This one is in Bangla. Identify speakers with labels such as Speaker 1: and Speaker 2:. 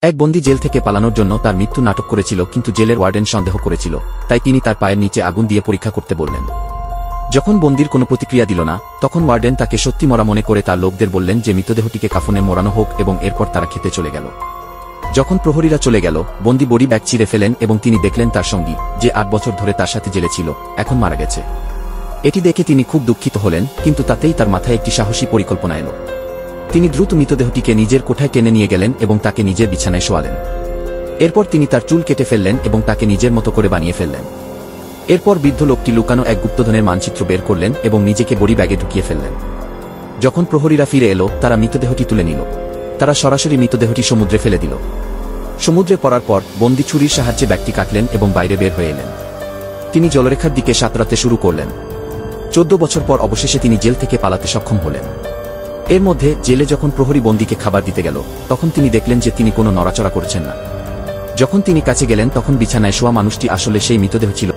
Speaker 1: এক বন্দী জেল থেকে পালানোর জন্য তার মৃত্যু নাটক করেছিল, কিন্তু জেলের ওয়ার্ডেন সন্দেহ করেছিল, তাই তিনি তার পায়ের নিচে আগুন দিয়ে পরীক্ষা করতে বললেন। যখন বন্দীর কোনো প্রতিক্রিয়া দিল না, তখন ওয়ার্ডেন তাকে সত্যি মরা মনে করে তার লোকদের বললেন যে মৃতদেহটিকে কাফনে মোড়ানো হোক, এবং এরপর তারা খেতে চলে গেল। যখন প্রহরীরা চলে গেল, বন্দী বডি ব্যাগ চিরে ফেলেন এবং তিনি দেখলেন তার সঙ্গী, যে 8 বছর ধরে তার সাথে জেলে ছিল, এখন মারা গেছে। এটি দেখে তিনি খুব দুঃখিত হলেন, কিন্তু তাতেই তার মাথায় একটি সাহসী পরিকল্পনা এলো। তিনি দ্রুত মৃতদেহটিকে নিজের কোঠায় টেনে নিয়ে গেলেন এবং তাকে নিজের বিছানায় শোয়ালেন। এরপর তিনি তার চুল কেটে ফেললেন এবং তাকে নিজের মতো করে বানিয়ে ফেললেন। এরপর বৃদ্ধ লোকটি লুকানো এক গুপ্তধনের মানচিত্র বের করলেন এবং নিজেকে বডি ব্যাগে ঢুকিয়ে ফেললেন। যখন প্রহরীরা ফিরে এলো, তারা মৃতদেহটি তুলে নিল। তারা সরাসরি মৃতদেহটি সমুদ্রে ফেলে দিল। সমুদ্রে পড়ার পর বন্দী ছুরির সাহায্যে ব্যাগটি কাটলেন এবং বাইরে বের হয়ে এলেন। তিনি জলরেখার দিকে সাঁতরাতে শুরু করলেন। 14 বছর পর অবশেষে তিনি জেল থেকে পালাতে সক্ষম হলেন। এর মধ্যে জেলে যখন প্রহরী বন্দীকে খাবার দিতে গেল, তখন তিনি দেখলেন যে তিনি কোনো নড়াচড়া করছেন না। যখন তিনি কাছে গেলেন, তখন বিছানায় শোয়া মানুষটি আসলে সেই মৃতদেহ ছিল।